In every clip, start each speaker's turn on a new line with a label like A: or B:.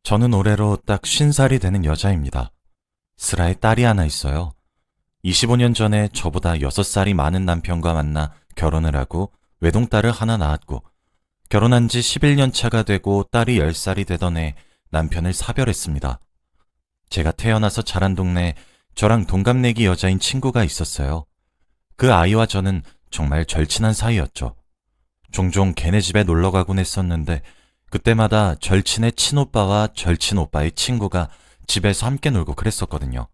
A: 저는 올해로 딱 50살이 되는 여자입니다. 슬아에 딸이 하나 있어요. 25년 전에 저보다 6살이 많은 남편과 만나 결혼을 하고 외동딸을 하나 낳았고, 결혼한 지 11년 차가 되고 딸이 10살이 되던 해 남편을 사별했습니다. 제가 태어나서 자란 동네에 저랑 동갑내기 여자인 친구가 있었어요. 그 아이와 저는 정말 절친한 사이였죠. 종종 걔네 집에 놀러 가곤 했었는데, 그때마다 절친의 친오빠와 절친 오빠의 친구가 집에서 함께 놀고 그랬었거든요.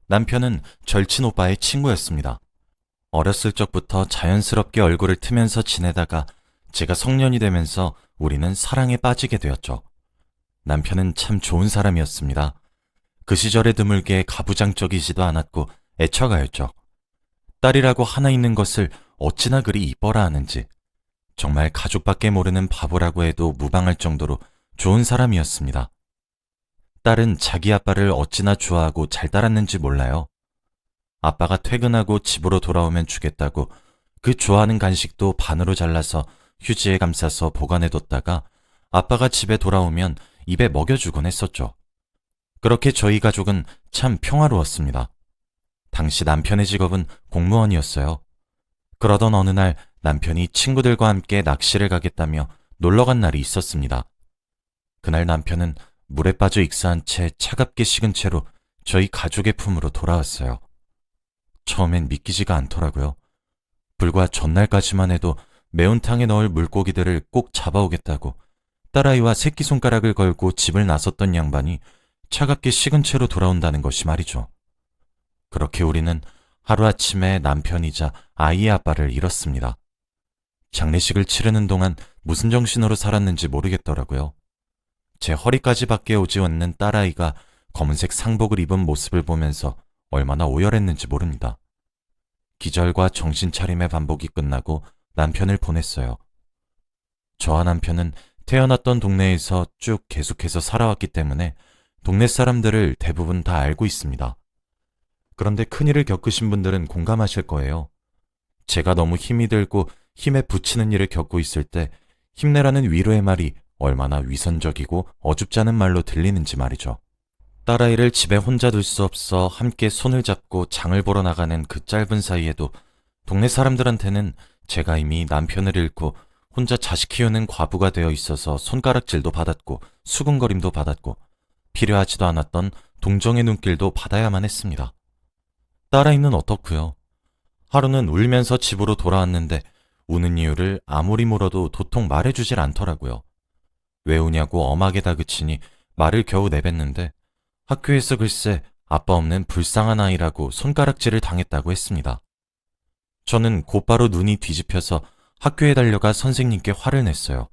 A: 남편은 절친 오빠의 친구였습니다. 어렸을 적부터 자연스럽게 얼굴을 트면서 지내다가 제가 성년이 되면서 우리는 사랑에 빠지게 되었죠. 남편은 참 좋은 사람이었습니다. 그 시절에 드물게 가부장적이지도 않았고 애처가였죠. 딸이라고 하나 있는 것을 어찌나 그리 이뻐라 하는지, 정말 가족밖에 모르는 바보라고 해도 무방할 정도로 좋은 사람이었습니다. 딸은 자기 아빠를 어찌나 좋아하고 잘 따랐는지 몰라요. 아빠가 퇴근하고 집으로 돌아오면 주겠다고 그 좋아하는 간식도 반으로 잘라서 휴지에 감싸서 보관해뒀다가 아빠가 집에 돌아오면 입에 먹여주곤 했었죠. 그렇게 저희 가족은 참 평화로웠습니다. 당시 남편의 직업은 공무원이었어요. 그러던 어느 날 남편이 친구들과 함께 낚시를 가겠다며 놀러 간 날이 있었습니다. 그날 남편은 물에 빠져 익사한 채 차갑게 식은 채로 저희 가족의 품으로 돌아왔어요. 처음엔 믿기지가 않더라고요. 불과 전날까지만 해도 매운탕에 넣을 물고기들을 꼭 잡아오겠다고 딸아이와 새끼손가락을 걸고 집을 나섰던 양반이 차갑게 식은 채로 돌아온다는 것이 말이죠. 그렇게 우리는 하루아침에 남편이자 아이의 아빠를 잃었습니다. 장례식을 치르는 동안 무슨 정신으로 살았는지 모르겠더라고요. 제 허리까지 밖에 오지 않는 딸아이가 검은색 상복을 입은 모습을 보면서 얼마나 오열했는지 모릅니다. 기절과 정신 차림의 반복이 끝나고 남편을 보냈어요. 저와 남편은 태어났던 동네에서 쭉 계속해서 살아왔기 때문에 동네 사람들을 대부분 다 알고 있습니다. 그런데 큰일을 겪으신 분들은 공감하실 거예요. 제가 너무 힘이 들고 힘에 부치는 일을 겪고 있을 때 힘내라는 위로의 말이 얼마나 위선적이고 어줍지 않은 말로 들리는지 말이죠. 딸아이를 집에 혼자 둘 수 없어 함께 손을 잡고 장을 보러 나가는 그 짧은 사이에도 동네 사람들한테는 제가 이미 남편을 잃고 혼자 자식 키우는 과부가 되어 있어서 손가락질도 받았고 수군거림도 받았고 필요하지도 않았던 동정의 눈길도 받아야만 했습니다. 딸아이는 어떻고요? 하루는 울면서 집으로 돌아왔는데 우는 이유를 아무리 물어도 도통 말해주질 않더라고요. 왜 우냐고 엄하게 다그치니 말을 겨우 내뱉는데 학교에서 글쎄 아빠 없는 불쌍한 아이라고 손가락질을 당했다고 했습니다. 저는 곧바로 눈이 뒤집혀서 학교에 달려가 선생님께 화를 냈어요.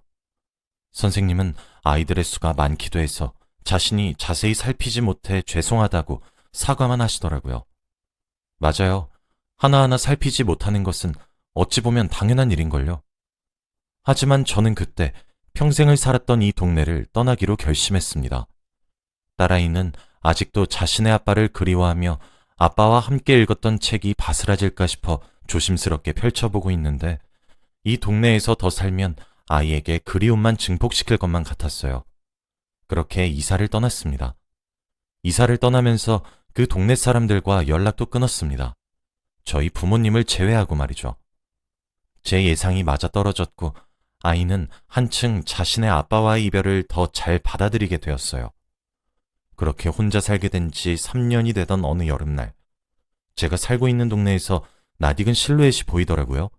A: 선생님은 아이들의 수가 많기도 해서 자신이 자세히 살피지 못해 죄송하다고 사과만 하시더라고요. 맞아요. 하나하나 살피지 못하는 것은 어찌 보면 당연한 일인걸요. 하지만 저는 그때 평생을 살았던 이 동네를 떠나기로 결심했습니다. 딸아이는 아직도 자신의 아빠를 그리워하며 아빠와 함께 읽었던 책이 바스라질까 싶어 조심스럽게 펼쳐보고 있는데, 이 동네에서 더 살면 아이에게 그리움만 증폭시킬 것만 같았어요. 그렇게 이사를 떠났습니다. 이사를 떠나면서 그 동네 사람들과 연락도 끊었습니다. 저희 부모님을 제외하고 말이죠. 제 예상이 맞아떨어졌고 아이는 한층 자신의 아빠와의 이별을 더 잘 받아들이게 되었어요. 그렇게 혼자 살게 된 지 3년이 되던 어느 여름날, 제가 살고 있는 동네에서 낯익은 실루엣이 보이더라고요.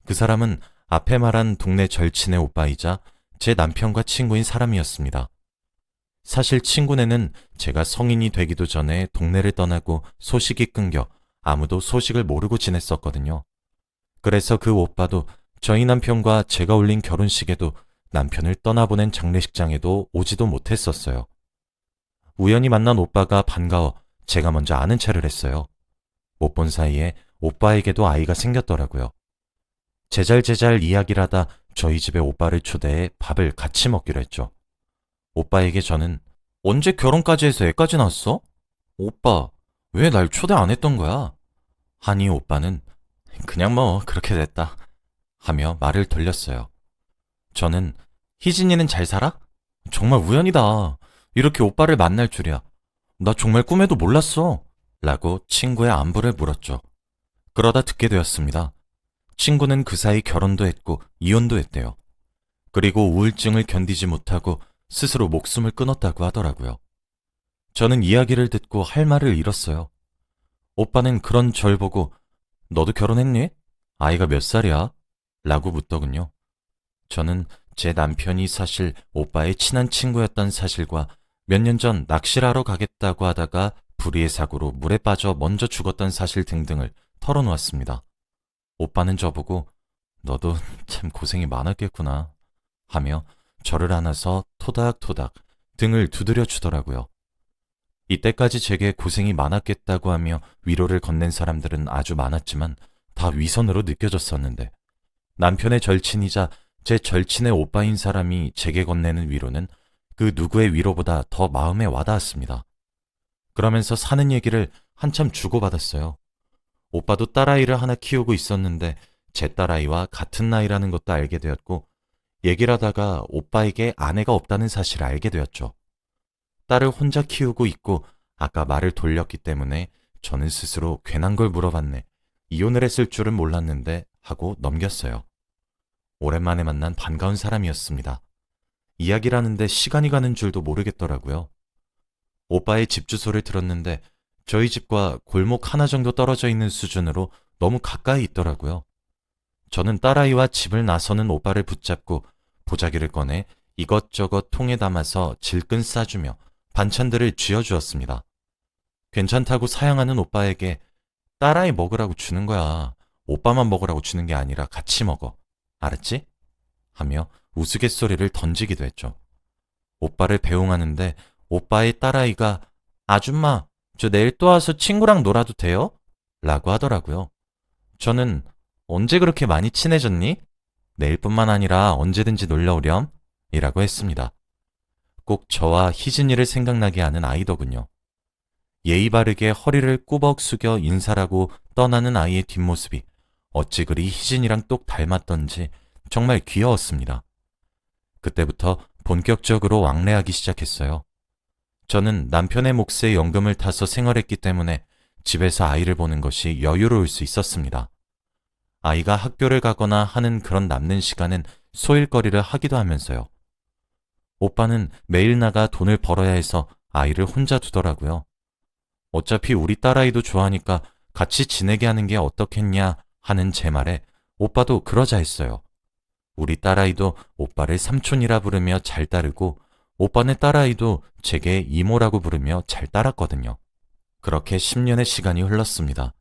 A: 그 사람은 앞에 말한 동네 절친의 오빠이자 제 남편과 친구인 사람이었습니다. 사실 친구네는 제가 성인이 되기도 전에 동네를 떠나고 소식이 끊겨 아무도 소식을 모르고 지냈었거든요. 그래서 그 오빠도 저희 남편과 제가 올린 결혼식에도 남편을 떠나보낸 장례식장에도 오지도 못했었어요. 우연히 만난 오빠가 반가워 제가 먼저 아는 체를 했어요. 못 본 사이에 오빠에게도 아이가 생겼더라고요. 제잘제잘 이야기를 하다 저희 집에 오빠를 초대해 밥을 같이 먹기로 했죠. 오빠에게 저는 언제 결혼까지 해서 애까지 낳았어? 오빠, 왜 날 초대 안 했던 거야? 하니 오빠는 그냥 뭐 그렇게 됐다 하며 말을 돌렸어요. 저는 희진이는 잘 살아? 정말 우연이다. 이렇게 오빠를 만날 줄이야. 나 정말 꿈에도 몰랐어. 라고 친구의 안부를 물었죠. 그러다 듣게 되었습니다. 친구는 그 사이 결혼도 했고 이혼도 했대요. 그리고 우울증을 견디지 못하고 스스로 목숨을 끊었다고 하더라고요. 저는 이야기를 듣고 할 말을 잃었어요. 오빠는 그런 절 보고 너도 결혼했니? 아이가 몇 살이야? 라고 묻더군요. 저는 제 남편이 사실 오빠의 친한 친구였던 사실과 몇 년 전 낚시를 하러 가겠다고 하다가 불의의 사고로 물에 빠져 먼저 죽었던 사실 등등을 털어놓았습니다. 오빠는 저보고 너도 참 고생이 많았겠구나 하며 저를 안아서 토닥토닥 등을 두드려 주더라고요. 이때까지 제게 고생이 많았겠다고 하며 위로를 건넨 사람들은 아주 많았지만 다 위선으로 느껴졌었는데 남편의 절친이자 제 절친의 오빠인 사람이 제게 건네는 위로는 그 누구의 위로보다 더 마음에 와닿았습니다. 그러면서 사는 얘기를 한참 주고받았어요. 오빠도 딸아이를 하나 키우고 있었는데 제 딸아이와 같은 나이라는 것도 알게 되었고 얘기를 하다가 오빠에게 아내가 없다는 사실을 알게 되었죠. 딸을 혼자 키우고 있고 아까 말을 돌렸기 때문에 저는 스스로 괜한 걸 물어봤네. 이혼을 했을 줄은 몰랐는데 하고 넘겼어요. 오랜만에 만난 반가운 사람이었습니다. 이야기를 하는데 시간이 가는 줄도 모르겠더라고요. 오빠의 집 주소를 들었는데 저희 집과 골목 하나 정도 떨어져 있는 수준으로 너무 가까이 있더라고요. 저는 딸아이와 집을 나서는 오빠를 붙잡고 보자기를 꺼내 이것저것 통에 담아서 질끈 싸주며 반찬들을 쥐어주었습니다. 괜찮다고 사양하는 오빠에게 딸아이 먹으라고 주는 거야. 오빠만 먹으라고 주는 게 아니라 같이 먹어. 알았지? 하며 우스갯소리를 던지기도 했죠. 오빠를 배웅하는데 오빠의 딸아이가 아줌마, 저 내일 또 와서 친구랑 놀아도 돼요? 라고 하더라고요. 저는 언제 그렇게 많이 친해졌니? 내일뿐만 아니라 언제든지 놀러 오렴? 이라고 했습니다. 꼭 저와 희진이를 생각나게 하는 아이더군요. 예의 바르게 허리를 꾸벅 숙여 인사라고 떠나는 아이의 뒷모습이 어찌 그리 희진이랑 똑 닮았던지 정말 귀여웠습니다. 그때부터 본격적으로 왕래하기 시작했어요. 저는 남편의 몫에 연금을 타서 생활했기 때문에 집에서 아이를 보는 것이 여유로울 수 있었습니다. 아이가 학교를 가거나 하는 그런 남는 시간엔 소일거리를 하기도 하면서요. 오빠는 매일 나가 돈을 벌어야 해서 아이를 혼자 두더라고요. 어차피 우리 딸아이도 좋아하니까 같이 지내게 하는 게 어떻겠냐 하는 제 말에 오빠도 그러자 했어요. 우리 딸아이도 오빠를 삼촌이라 부르며 잘 따르고 오빠네 딸아이도 제게 이모라고 부르며 잘 따랐거든요. 그렇게 10년의 시간이 흘렀습니다.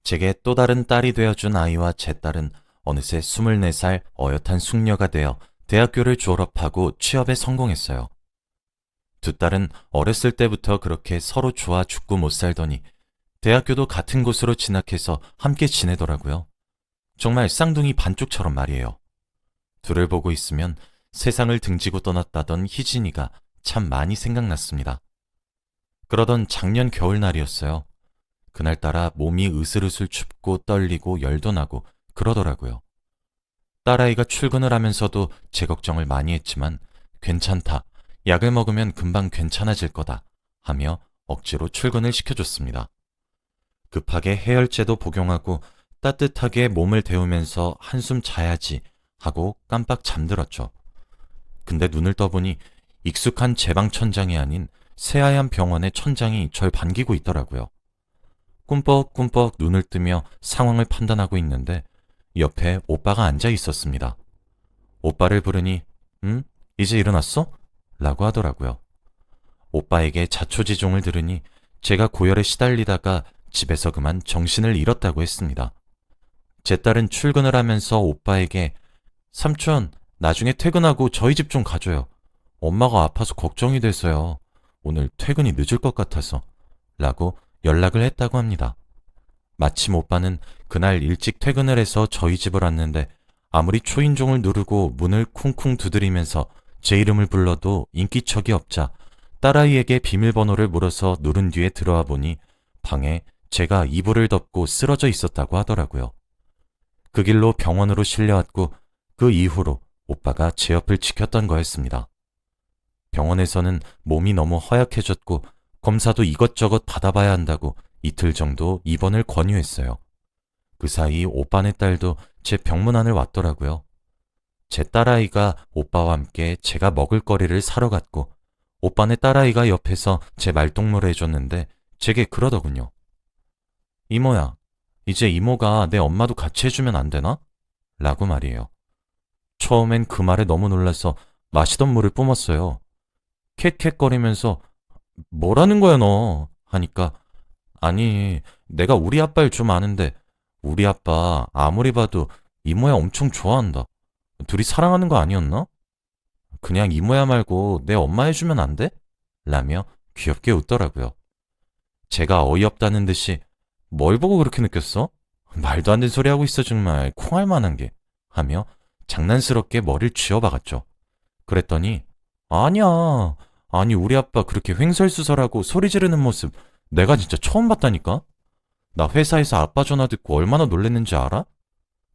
A: 제게 또 다른 딸이 되어준 아이와 제 딸은 어느새 24살 어엿한 숙녀가 되어 대학교를 졸업하고 취업에 성공했어요. 두 딸은 어렸을 때부터 그렇게 서로 좋아 죽고 못 살더니 대학교도 같은 곳으로 진학해서 함께 지내더라고요. 정말 쌍둥이 반쪽처럼 말이에요. 둘을 보고 있으면 세상을 등지고 떠났다던 희진이가 참 많이 생각났습니다. 그러던 작년 겨울날이었어요. 그날따라 몸이 으슬으슬 춥고 떨리고 열도 나고 그러더라고요. 딸아이가 출근을 하면서도 제 걱정을 많이 했지만 괜찮다, 약을 먹으면 금방 괜찮아질 거다 하며 억지로 출근을 시켜줬습니다. 급하게 해열제도 복용하고 따뜻하게 몸을 데우면서 한숨 자야지 하고 깜빡 잠들었죠. 근데 눈을 떠보니 익숙한 제 방 천장이 아닌 새하얀 병원의 천장이 절 반기고 있더라고요. 꿈뻑꿈뻑 눈을 뜨며 상황을 판단하고 있는데 옆에 오빠가 앉아 있었습니다. 오빠를 부르니 이제 일어났어? 라고 하더라고요. 오빠에게 자초지종을 들으니 제가 고열에 시달리다가 집에서 그만 정신을 잃었다고 했습니다. 제 딸은 출근을 하면서 오빠에게 삼촌, 나중에 퇴근하고 저희 집 좀 가줘요. 엄마가 아파서 걱정이 돼서요. 오늘 퇴근이 늦을 것 같아서 라고 연락을 했다고 합니다. 마침 오빠는 그날 일찍 퇴근을 해서 저희 집을 왔는데 아무리 초인종을 누르고 문을 쿵쿵 두드리면서 제 이름을 불러도 인기척이 없자 딸아이에게 비밀번호를 물어서 누른 뒤에 들어와 보니 방에 제가 이불을 덮고 쓰러져 있었다고 하더라고요. 그 길로 병원으로 실려왔고 그 이후로 오빠가 제 옆을 지켰던 거였습니다. 병원에서는 몸이 너무 허약해졌고 검사도 이것저것 받아봐야 한다고 이틀 정도 입원을 권유했어요. 그 사이 오빠네 딸도 제 병문안을 왔더라고요. 제 딸아이가 오빠와 함께 제가 먹을 거리를 사러 갔고 오빠네 딸아이가 옆에서 제 말동무를 해줬는데 제게 그러더군요. 이모야, 이제 이모가 내 엄마도 같이 해주면 안 되나? 라고 말이에요. 처음엔 그 말에 너무 놀라서 마시던 물을 뿜었어요. 캑캑거리면서 뭐라는 거야 너? 하니까 아니 내가 우리 아빠를 좀 아는데 우리 아빠 아무리 봐도 이모야 엄청 좋아한다. 둘이 사랑하는 거 아니었나? 그냥 이모야 말고 내 엄마 해주면 안 돼? 라며 귀엽게 웃더라고요. 제가 어이없다는 듯이 뭘 보고 그렇게 느꼈어? 말도 안 되는 소리 하고 있어 정말 콩할 만한 게 하며 장난스럽게 머리를 쥐어박았죠. 그랬더니 아니야. 아니 우리 아빠 그렇게 횡설수설하고 소리 지르는 모습 내가 진짜 처음 봤다니까? 나 회사에서 아빠 전화 듣고 얼마나 놀랬는지 알아?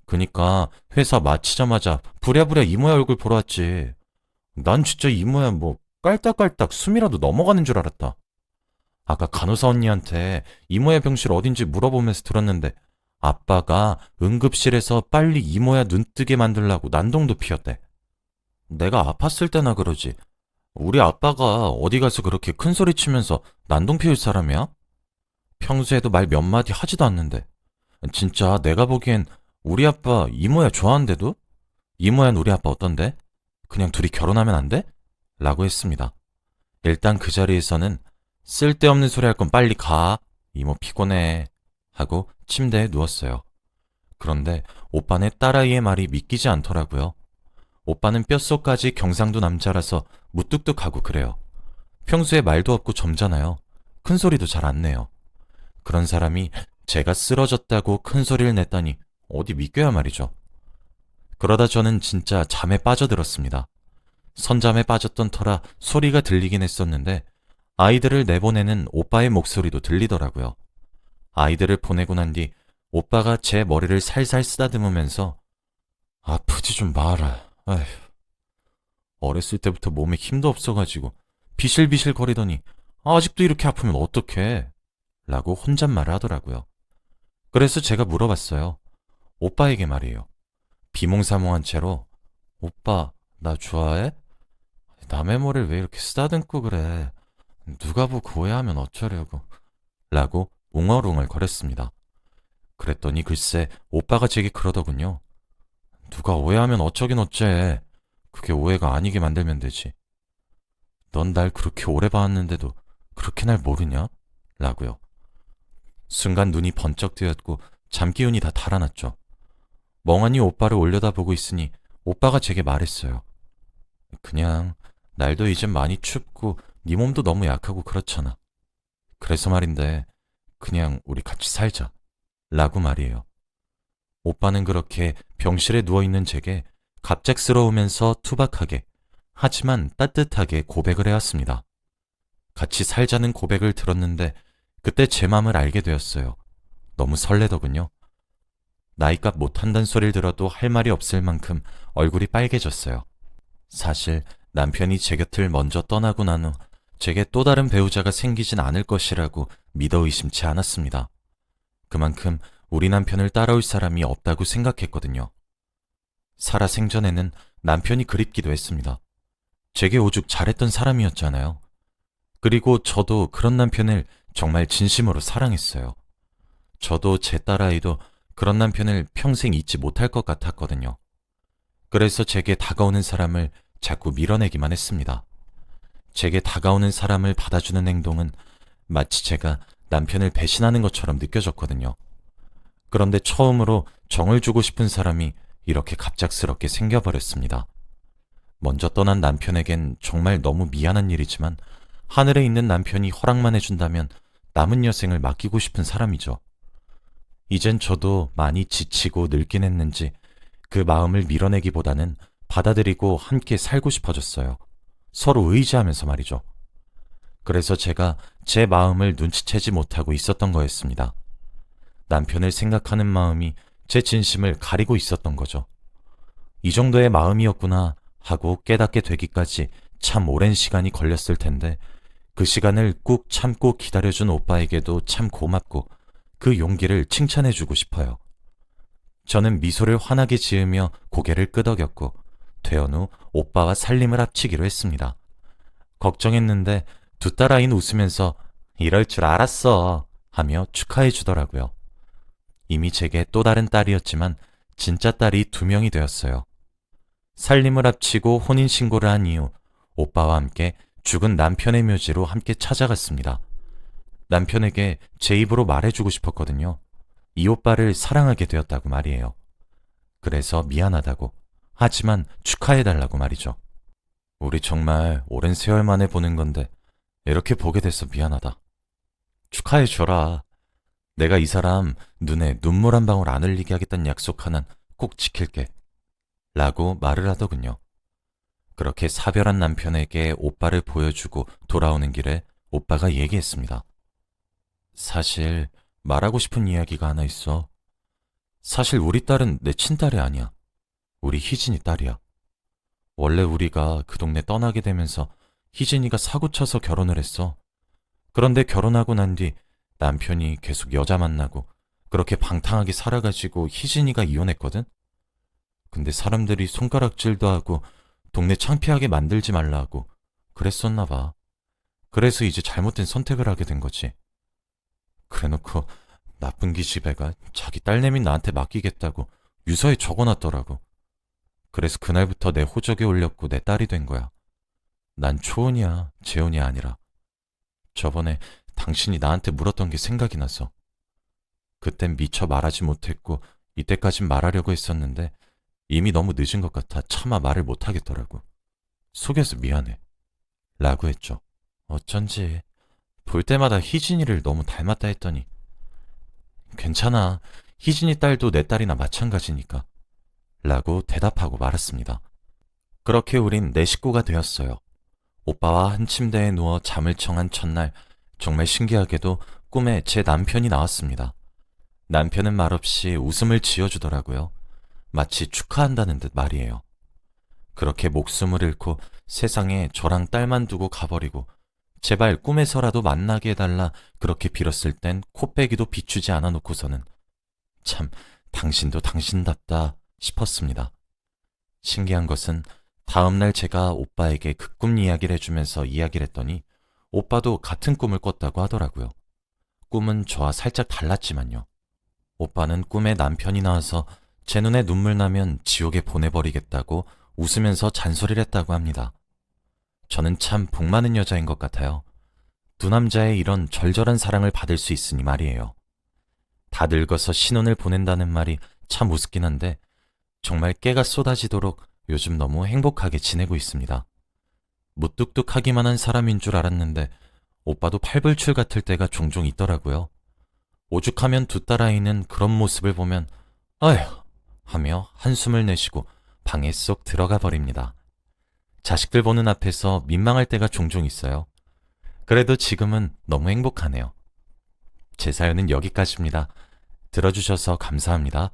A: 그니까 회사 마치자마자 부랴부랴 이모야 얼굴 보러 왔지. 난 진짜 이모야 뭐 깔딱깔딱 숨이라도 넘어가는 줄 알았다. 아까 간호사 언니한테 이모야 병실 어딘지 물어보면서 들었는데 아빠가 응급실에서 빨리 이모야 눈 뜨게 만들라고 난동도 피웠대. 내가 아팠을 때나 그러지. 우리 아빠가 어디 가서 그렇게 큰 소리 치면서 난동 피울 사람이야? 평소에도 말 몇 마디 하지도 않는데. 진짜 내가 보기엔 우리 아빠 이모야 좋아한대도? 이모야는 우리 아빠 어떤데? 그냥 둘이 결혼하면 안 돼? 라고 했습니다. 일단 그 자리에서는 쓸데없는 소리 할 건 빨리 가. 이모 피곤해. 하고 침대에 누웠어요. 그런데 오빠네 딸아이의 말이 믿기지 않더라고요. 오빠는 뼛속까지 경상도 남자라서 무뚝뚝하고 그래요. 평소에 말도 없고 점잖아요. 큰 소리도 잘 안 내요. 그런 사람이 제가 쓰러졌다고 큰 소리를 냈다니 어디 믿겨야 말이죠. 그러다 저는 진짜 잠에 빠져들었습니다. 선잠에 빠졌던 터라 소리가 들리긴 했었는데 아이들을 내보내는 오빠의 목소리도 들리더라고요. 아이들을 보내고 난 뒤 오빠가 제 머리를 살살 쓰다듬으면서 아프지 좀 마라. 아휴. 어렸을 때부터 몸에 힘도 없어가지고 비실비실 거리더니 아직도 이렇게 아프면 어떡해? 라고 혼잣말을 하더라고요. 그래서 제가 물어봤어요. 오빠에게 말이에요. 비몽사몽한 채로 오빠 나 좋아해? 남의 머리를 왜 이렇게 쓰다듬고 그래? 누가 보고 오해하면 어쩌려고? 라고 웅얼웅얼 거렸습니다. 그랬더니 글쎄 오빠가 제게 그러더군요. 누가 오해하면 어쩌긴 어째. 그게 오해가 아니게 만들면 되지. 넌 날 그렇게 오래 봤는데도 그렇게 날 모르냐? 라고요. 순간 눈이 번쩍 뜨였고 잠기운이 다 달아났죠. 멍하니 오빠를 올려다보고 있으니 오빠가 제게 말했어요. 그냥 날도 이젠 많이 춥고 네 몸도 너무 약하고 그렇잖아. 그래서 말인데 그냥 우리 같이 살자. 라고 말이에요. 오빠는 그렇게 병실에 누워있는 제게 갑작스러우면서 투박하게 하지만 따뜻하게 고백을 해왔습니다. 같이 살자는 고백을 들었는데 그때 제 맘을 알게 되었어요. 너무 설레더군요. 나이값 못한다는 소리를 들어도 할 말이 없을 만큼 얼굴이 빨개졌어요. 사실 남편이 제 곁을 먼저 떠나고 난 후 제게 또 다른 배우자가 생기진 않을 것이라고 믿어 의심치 않았습니다. 그만큼 우리 남편을 따라올 사람이 없다고 생각했거든요. 살아 생전에는 남편이 그립기도 했습니다. 제게 오죽 잘했던 사람이었잖아요. 그리고 저도 그런 남편을 정말 진심으로 사랑했어요. 저도 제 딸아이도 그런 남편을 평생 잊지 못할 것 같았거든요. 그래서 제게 다가오는 사람을 자꾸 밀어내기만 했습니다. 제게 다가오는 사람을 받아주는 행동은 마치 제가 남편을 배신하는 것처럼 느껴졌거든요. 그런데 처음으로 정을 주고 싶은 사람이 이렇게 갑작스럽게 생겨버렸습니다. 먼저 떠난 남편에겐 정말 너무 미안한 일이지만 하늘에 있는 남편이 허락만 해준다면 남은 여생을 맡기고 싶은 사람이죠. 이젠 저도 많이 지치고 늙긴 했는지 그 마음을 밀어내기보다는 받아들이고 함께 살고 싶어졌어요. 서로 의지하면서 말이죠. 그래서 제가 제 마음을 눈치채지 못하고 있었던 거였습니다. 남편을 생각하는 마음이 제 진심을 가리고 있었던 거죠. 이 정도의 마음이었구나 하고 깨닫게 되기까지 참 오랜 시간이 걸렸을 텐데 그 시간을 꾹 참고 기다려준 오빠에게도 참 고맙고 그 용기를 칭찬해주고 싶어요. 저는 미소를 환하게 지으며 고개를 끄덕였고 퇴원 후 오빠와 살림을 합치기로 했습니다. 걱정했는데 두 딸아이는 웃으면서 이럴 줄 알았어 하며 축하해 주더라고요. 이미 제게 또 다른 딸이었지만 진짜 딸이 2명이 되었어요. 살림을 합치고 혼인신고를 한 이후 오빠와 함께 죽은 남편의 묘지로 함께 찾아갔습니다. 남편에게 제 입으로 말해주고 싶었거든요. 이 오빠를 사랑하게 되었다고 말이에요. 그래서 미안하다고, 하지만 축하해달라고 말이죠. 우리 정말 오랜 세월 만에 보는 건데 이렇게 보게 돼서 미안하다. 축하해줘라. 내가 이 사람 눈에 눈물 한 방울 안 흘리게 하겠다는 약속 하나는 꼭 지킬게. 라고 말을 하더군요. 그렇게 사별한 남편에게 오빠를 보여주고 돌아오는 길에 오빠가 얘기했습니다. 사실 말하고 싶은 이야기가 하나 있어. 사실 우리 딸은 내 친딸이 아니야. 우리 희진이 딸이야. 원래 우리가 그 동네 떠나게 되면서 희진이가 사고 쳐서 결혼을 했어. 그런데 결혼하고 난 뒤 남편이 계속 여자 만나고 그렇게 방탕하게 살아가지고 희진이가 이혼했거든? 근데 사람들이 손가락질도 하고 동네 창피하게 만들지 말라고 그랬었나 봐. 그래서 이제 잘못된 선택을 하게 된 거지. 그래놓고 나쁜 기집애가 자기 딸내미 나한테 맡기겠다고 유서에 적어놨더라고. 그래서 그날부터 내 호적에 올렸고 내 딸이 된 거야. 난 초은이야, 재훈이 아니라. 저번에 당신이 나한테 물었던 게 생각이 나서. 그땐 미처 말하지 못했고 이때까진 말하려고 했었는데 이미 너무 늦은 것 같아 차마 말을 못하겠더라고. 속여서 미안해. 라고 했죠. 어쩐지 볼 때마다 희진이를 너무 닮았다 했더니 괜찮아. 희진이 딸도 내 딸이나 마찬가지니까. 라고 대답하고 말았습니다. 그렇게 우린 내 식구가 되었어요. 오빠와 한 침대에 누워 잠을 청한 첫날 정말 신기하게도 꿈에 제 남편이 나왔습니다. 남편은 말없이 웃음을 지어주더라고요. 마치 축하한다는 듯 말이에요. 그렇게 목숨을 잃고 세상에 저랑 딸만 두고 가버리고 제발 꿈에서라도 만나게 해달라 그렇게 빌었을 땐 코빼기도 비추지 않아 놓고서는 참 당신도 당신답다 싶었습니다. 신기한 것은 다음날 제가 오빠에게 그 꿈 이야기를 해주면서 이야기를 했더니 오빠도 같은 꿈을 꿨다고 하더라고요. 꿈은 저와 살짝 달랐지만요. 오빠는 꿈에 남편이 나와서 제 눈에 눈물 나면 지옥에 보내버리겠다고 웃으면서 잔소리를 했다고 합니다. 저는 참 복 많은 여자인 것 같아요. 두 남자의 이런 절절한 사랑을 받을 수 있으니 말이에요. 다 늙어서 신혼을 보낸다는 말이 참 우습긴 한데 정말 깨가 쏟아지도록 요즘 너무 행복하게 지내고 있습니다. 무뚝뚝하기만 한 사람인 줄 알았는데 오빠도 팔불출 같을 때가 종종 있더라고요. 오죽하면 두 딸아이는 그런 모습을 보면 아휴 하며 한숨을 내쉬고 방에 쏙 들어가 버립니다. 자식들 보는 앞에서 민망할 때가 종종 있어요. 그래도 지금은 너무 행복하네요. 제 사연은 여기까지입니다. 들어주셔서 감사합니다.